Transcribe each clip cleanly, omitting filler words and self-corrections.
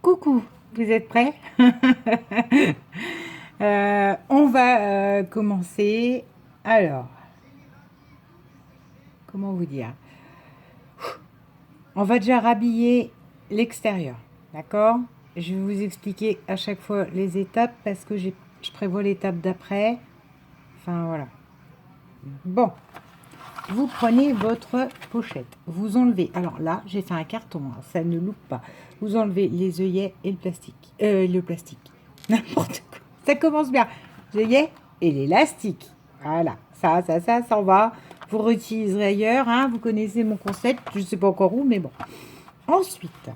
Coucou, vous êtes prêts? On va commencer. Alors, comment vous dire? On va déjà rhabiller l'extérieur, d'accord? Je vais vous expliquer à chaque fois les étapes parce que je prévois l'étape d'après. Enfin, voilà. Bon, vous prenez votre pochette. Vous enlevez. Alors là, j'ai fait un carton, hein, ça ne loupe pas. Vous enlevez les œillets et le plastique. Le plastique. N'importe quoi. Ça commence bien. Les œillets et l'élastique. Voilà. Ça s'en va. Vous réutiliserez ailleurs. Hein. Vous connaissez mon concept. Je ne sais pas encore où, mais bon. Ensuite,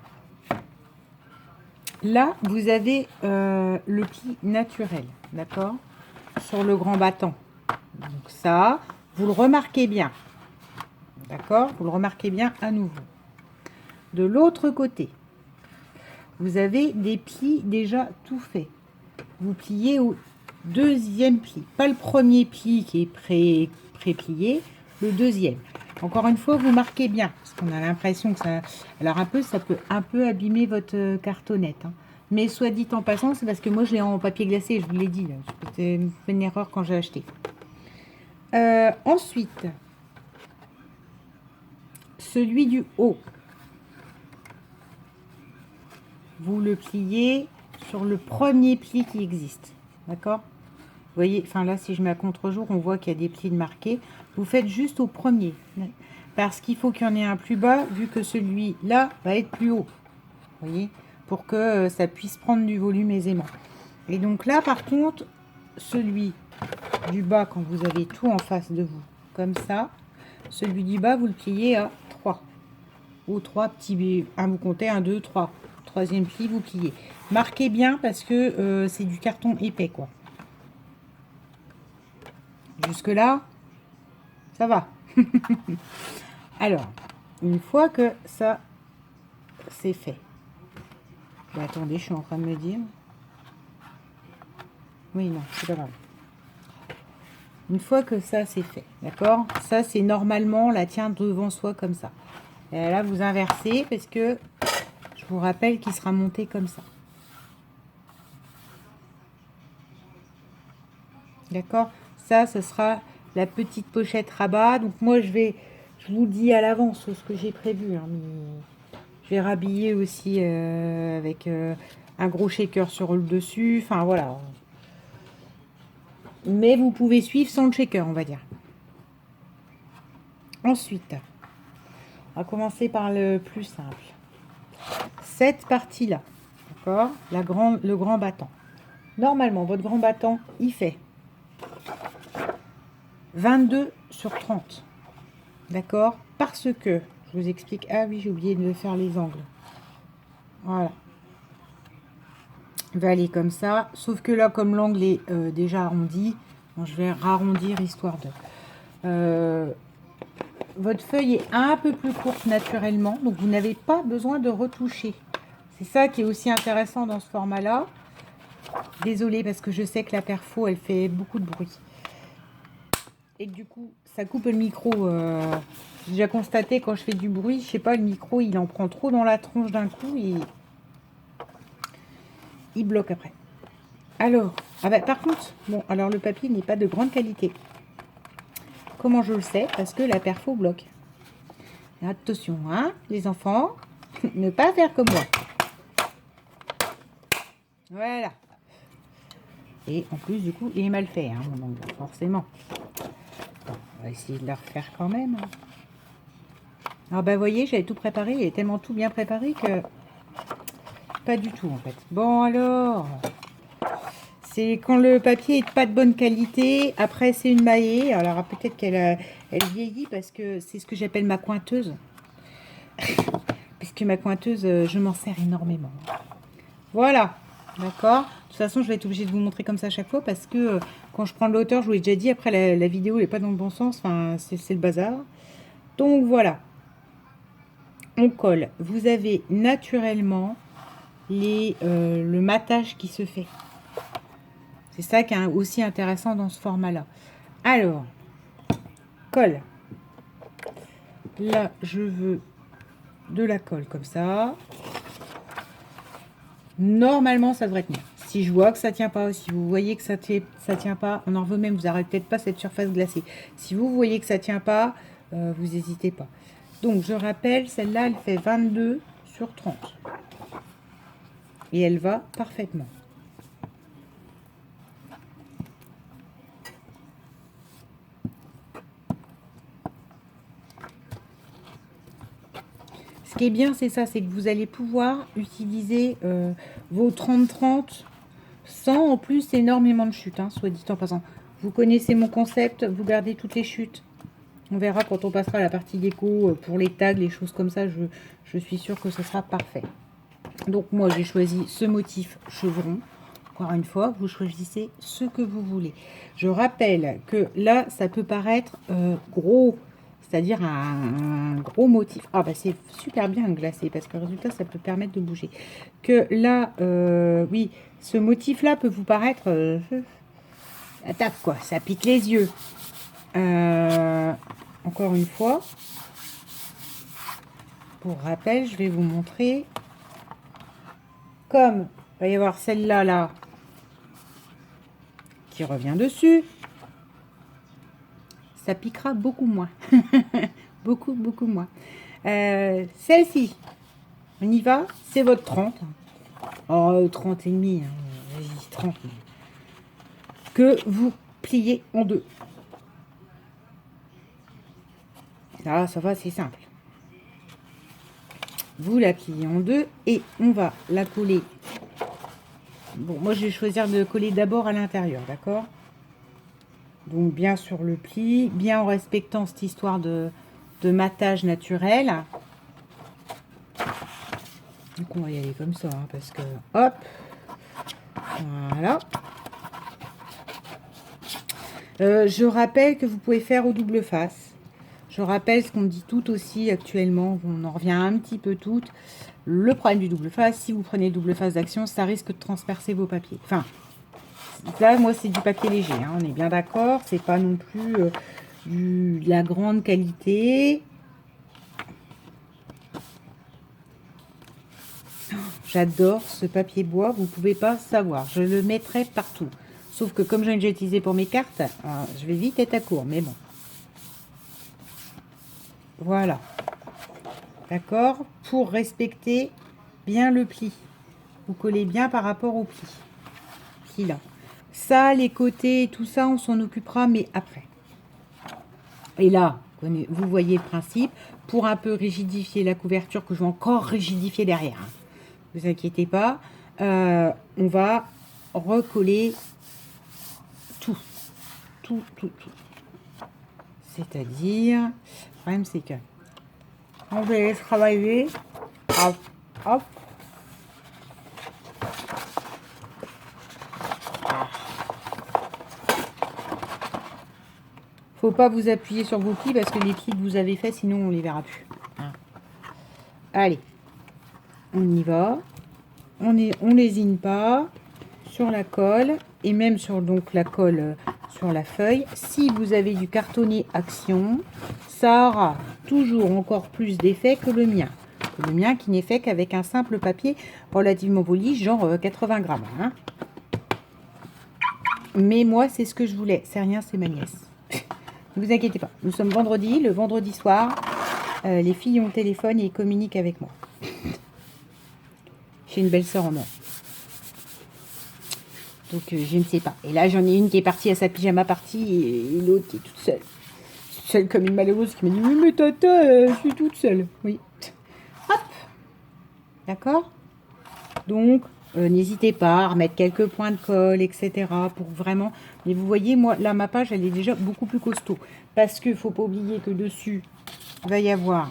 là, vous avez le pli naturel. D'accord? Sur le grand battant. Donc ça, vous le remarquez bien. D'accord? Vous le remarquez bien à nouveau. De l'autre côté, vous avez des plis déjà tout faits. Vous pliez au deuxième pli. Pas le premier pli qui est pré-plié, le deuxième. Encore une fois, vous marquez bien, parce qu'on a l'impression que ça... Alors ça peut un peu abîmer votre cartonnette. Hein. Mais soit dit en passant, c'est parce que moi je l'ai en papier glacé, je vous l'ai dit. C'était une erreur quand j'ai acheté. Ensuite, celui du haut. Vous le pliez sur le premier pli qui existe. D'accord? Vous voyez, enfin là, si je mets à contre-jour, on voit qu'il y a des plis de marqués. Vous faites juste au premier. Parce qu'il faut qu'il y en ait un plus bas, vu que celui-là va être plus haut. Vous voyez? Pour que ça puisse prendre du volume aisément. Et donc là, par contre, celui du bas, quand vous avez tout en face de vous, comme ça, celui du bas, vous le pliez à 3. Ou 3 petits... vous comptez 1, 2, 3. Troisième pli, vous pliez. Marquez bien parce que c'est du carton épais, quoi. Jusque-là, ça va. Alors, une fois que ça, c'est fait. Bah, attendez, je suis en train de me dire. Oui, non, c'est pas grave. Une fois que ça, c'est fait, d'accord? Ça, c'est normalement, la tient devant soi comme ça. Et là, vous inversez parce que je vous rappelle qu'il sera monté comme ça. D'accord? Ça, ce sera la petite pochette rabat. Donc moi, je vous dis à l'avance ce que j'ai prévu. Hein, mais je vais rhabiller aussi avec un gros shaker sur le dessus. Enfin, voilà. Mais vous pouvez suivre sans le shaker, on va dire. Ensuite, on va commencer par le plus simple. Cette partie-là, d'accord? Le grand battant. Normalement, votre grand battant, il fait 22 sur 30. D'accord? Parce que, je vous explique, ah oui, j'ai oublié de faire les angles. Voilà. Il va aller comme ça. Sauf que là, comme l'angle est déjà arrondi, bon, je vais arrondir histoire de... votre feuille est un peu plus courte naturellement, donc vous n'avez pas besoin de retoucher. C'est ça qui est aussi intéressant dans ce format-là. Désolée parce que je sais que la perfo, elle fait beaucoup de bruit. Et que du coup, ça coupe le micro. J'ai déjà constaté quand je fais du bruit, je sais pas, le micro, il en prend trop dans la tronche d'un coup et il bloque après. Alors, ah bah, par contre, bon, alors le papier n'est pas de grande qualité. Comment je le sais? Parce que la perfo bloque. Attention, hein, les enfants, ne pas faire comme moi. Voilà. Et en plus, du coup, il est mal fait, hein, mon ongle, forcément. Bon, on va essayer de le refaire quand même. Alors, bah, vous voyez, j'avais tout préparé. Il est tellement tout bien préparé que... Pas du tout, en fait. Bon, alors... C'est quand le papier est pas de bonne qualité. Après, c'est une maillée. Alors, peut-être qu'elle elle vieillit parce que c'est ce que j'appelle ma cointeuse. Puisque ma cointeuse, je m'en sers énormément. Voilà. D'accord. De toute façon, je vais être obligée de vous montrer comme ça à chaque fois parce que quand je prends de la hauteur, je vous l'ai déjà dit, après la vidéo n'est pas dans le bon sens. Enfin, c'est le bazar. Donc, voilà. On colle. Vous avez naturellement le matage qui se fait. C'est ça qui est aussi intéressant dans ce format-là. Alors, colle. Là, je veux de la colle comme ça. Normalement, ça devrait tenir. Si je vois que ça tient pas, si vous voyez que ça tient pas, on en veut même, vous n'arrêtez peut-être pas cette surface glacée. Si vous voyez que ça tient pas, vous n'hésitez pas. Donc, je rappelle, celle-là, elle fait 22 sur 30. Et elle va parfaitement. Ce qui est bien, c'est ça, c'est que vous allez pouvoir utiliser vos 30-30 sans en plus énormément de chutes, hein, soit dit en passant. Vous connaissez mon concept, vous gardez toutes les chutes. On verra quand on passera à la partie déco pour les tags, les choses comme ça, je suis sûre que ce sera parfait. Donc moi j'ai choisi ce motif chevron. Encore une fois, vous choisissez ce que vous voulez. Je rappelle que là, ça peut paraître gros, c'est-à-dire un gros motif. Ah bah c'est super bien glacé parce que le résultat, ça peut permettre de bouger. Que là, oui, ce motif-là peut vous paraître... attaque quoi, ça pique les yeux. Encore une fois, pour rappel, je vais vous montrer. Comme il va y avoir celle-là, là, qui revient dessus, ça piquera beaucoup moins. beaucoup, beaucoup moins. Celle-ci, on y va, c'est votre 30. Oh, 30 et demi, hein, 30. Que vous pliez en deux. Ça va, c'est simple. Vous la pliez en deux et on va la coller. Bon, moi, je vais choisir de coller d'abord à l'intérieur, d'accord? Donc, bien sur le pli, bien en respectant cette histoire de matage naturel. Donc, on va y aller comme ça, hein, parce que, hop, voilà. Je rappelle que vous pouvez faire au double face. Je rappelle ce qu'on dit tout aussi actuellement, on en revient un petit peu toutes. Le problème du double face, si vous prenez double face d'action, ça risque de transpercer vos papiers. Enfin, là, moi, c'est du papier léger, hein, on est bien d'accord. C'est pas non plus de la grande qualité. J'adore ce papier bois, vous pouvez pas savoir. Je le mettrai partout. Sauf que comme j'en ai déjà utilisé pour mes cartes, je vais vite être à court, mais bon. Voilà. D'accord? Pour respecter bien le pli. Vous collez bien par rapport au pli. Pli là. Ça, les côtés, tout ça, on s'en occupera, mais après. Et là, vous voyez le principe. Pour un peu rigidifier la couverture, que je vais encore rigidifier derrière. Hein. Ne vous inquiétez pas. On va recoller tout. Tout. C'est-à-dire, le problème, c'est que on va les travailler. Hop, hop. Faut pas vous appuyer sur vos plis parce que les plis que vous avez fait, sinon on les verra plus. Hein. Allez, on y va. On lésine pas sur la colle et même sur donc la colle sur la feuille. Si vous avez du cartonné action, ça aura toujours encore plus d'effet que le mien. Le mien qui n'est fait qu'avec un simple papier relativement poli, genre 80 grammes. Hein. Mais moi, c'est ce que je voulais. C'est rien, c'est ma nièce. Ne vous inquiétez pas. Nous sommes vendredi, le vendredi soir. Les filles ont le téléphone et ils communiquent avec moi. J'ai une belle sœur en or. Donc, je ne sais pas. Et là, j'en ai une qui est partie à sa pyjama partie et l'autre qui est toute seule. Seule comme une malheureuse qui m'a dit « Oui, mais tata, je suis toute seule. » Oui. Hop. D'accord? Donc, n'hésitez pas à remettre quelques points de colle, etc. pour vraiment... Mais vous voyez, moi, là, ma page, elle est déjà beaucoup plus costaud. Parce qu'il ne faut pas oublier que dessus, il va y avoir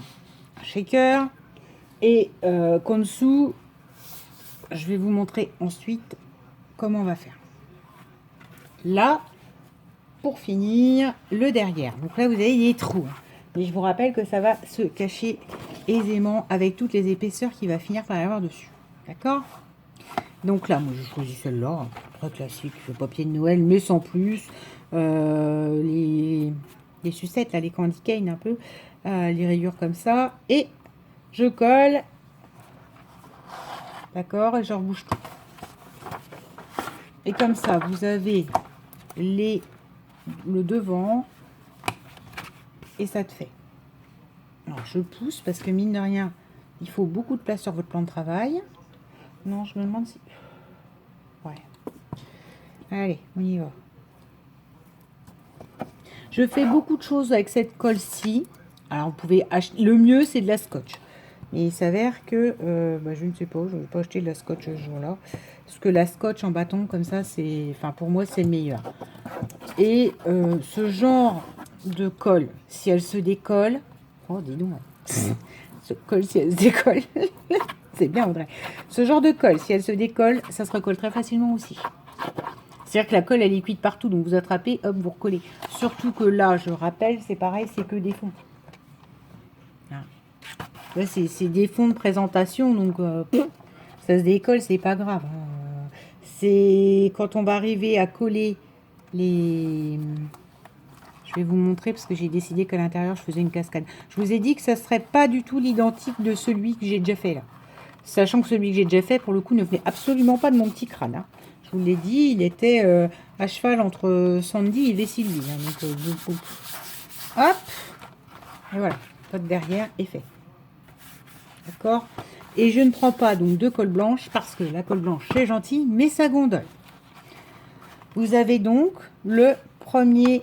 un shaker. Et qu'en dessous, je vais vous montrer ensuite comment on va faire. Là, pour finir, le derrière. Donc là, vous avez des trous. Mais je vous rappelle que ça va se cacher aisément avec toutes les épaisseurs qu'il va finir par y avoir dessus. D'accord? Donc là, moi, je choisis celle-là. Très classique, le papier de Noël, mais sans plus. Les sucettes, là, les candy cane un peu. Les rayures comme ça. Et je colle D'accord? Et je rebouche tout. Et comme ça, vous avez le devant. Et ça te fait. Alors, je pousse parce que mine de rien, il faut beaucoup de place sur votre plan de travail. Non, je me demande si... Ouais. Allez, on y va. Je fais beaucoup de choses avec cette colle-ci. Alors, vous pouvez acheter... Le mieux, c'est de la scotch. Mais il s'avère que... je ne sais pas, je ne vais pas acheter de la scotch ce jour-là. Parce que la scotch en bâton, comme ça, c'est... Enfin, pour moi, c'est le meilleur. Et ce genre de colle, si elle se décolle... Oh, dis donc. Ce colle, si elle se décolle... C'est bien, Audrey. Ce genre de colle, si elle se décolle, ça se recolle très facilement aussi. C'est-à-dire que la colle, elle est cuite partout, donc vous attrapez, hop, vous recollez. Surtout que là, je rappelle, c'est pareil, c'est que des fonds. Là, c'est des fonds de présentation, donc ça se décolle, c'est pas grave. C'est quand on va arriver à coller les... Je vais vous montrer parce que j'ai décidé qu'à l'intérieur, je faisais une cascade. Je vous ai dit que ça ne serait pas du tout l'identique de celui que j'ai déjà fait là. Sachant que celui que j'ai déjà fait, pour le coup, ne venait absolument pas de mon petit crâne. Hein. Je vous l'ai dit, il était à cheval entre Sandy et Sylvie. Hein, donc, hop. Et voilà, votre derrière est fait. D'accord? Et je ne prends pas donc de colle blanche parce que la colle blanche, c'est gentil, mais ça gondole. Vous avez donc le premier...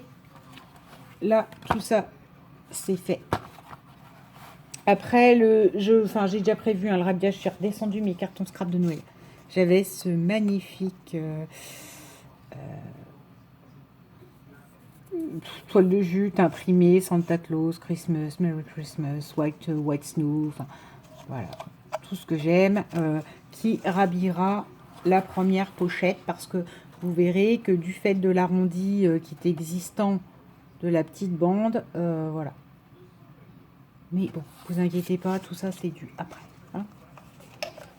Là, tout ça, c'est fait. Après, j'ai déjà prévu le rhabillage. Je suis redescendu mes cartons scrap de Noël. J'avais ce magnifique toile de jute imprimée, Santa Claus, Christmas, Merry Christmas, White Snow, enfin, voilà, tout ce que j'aime, qui rhabillera la première pochette, parce que vous verrez que du fait de l'arrondi qui est existant de la petite bande, voilà. Mais bon, vous inquiétez pas, tout ça c'est du après. Hein.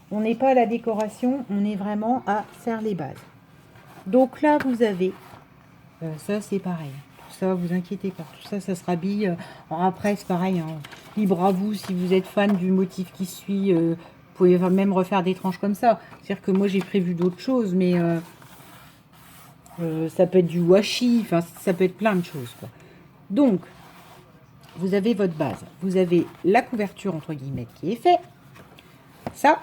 On n'est pas à la décoration, on est vraiment à faire les bases. Donc là, vous avez, ça c'est pareil. Tout ça, vous inquiétez pas. Tout ça, ça se rhabille. Après, c'est pareil. Hein. Libre à vous, si vous êtes fan du motif qui suit, vous pouvez même refaire des tranches comme ça. C'est-à-dire que moi, j'ai prévu d'autres choses, mais ça peut être du washi, enfin, ça peut être plein de choses. Quoi. Donc, vous avez votre base. Vous avez la couverture, entre guillemets, qui est faite. Ça.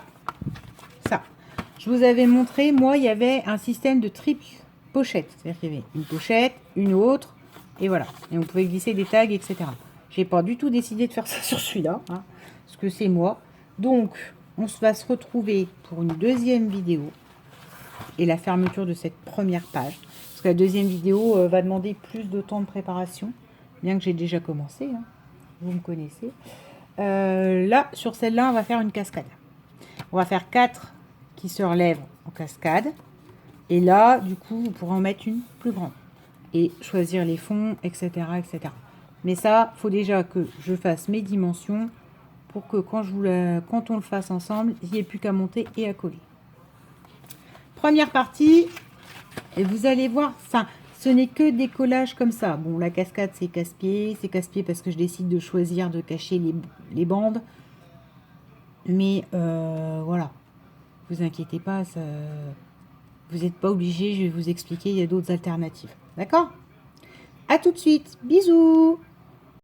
Je vous avais montré, moi, il y avait un système de triple pochette. C'est-à-dire qu'il y avait une pochette, une autre, et voilà. Et on pouvait glisser des tags, etc. J'ai pas du tout décidé de faire ça sur celui-là, hein, parce que c'est moi. Donc, on va se retrouver pour une deuxième vidéo et la fermeture de cette première page. Parce que la deuxième vidéo va demander plus de temps de préparation, bien que j'ai déjà commencé. Hein. Vous me connaissez. Là, sur celle-là, on va faire une cascade. On va faire 4 qui se relèvent en cascade. Et là, du coup, vous pourrez en mettre une plus grande. Et choisir les fonds, etc. etc. Mais ça, il faut déjà que je fasse mes dimensions pour que quand on le fasse ensemble, il n'y ait plus qu'à monter et à coller. Première partie, et vous allez voir, ça, ce n'est que des collages comme ça. Bon, la cascade, c'est casse-pied. C'est casse-pied parce que je décide de choisir de cacher les bandes. Mais voilà, vous inquiétez pas, ça, vous n'êtes pas obligé, je vais vous expliquer, il y a d'autres alternatives. D'accord? À tout de suite, bisous!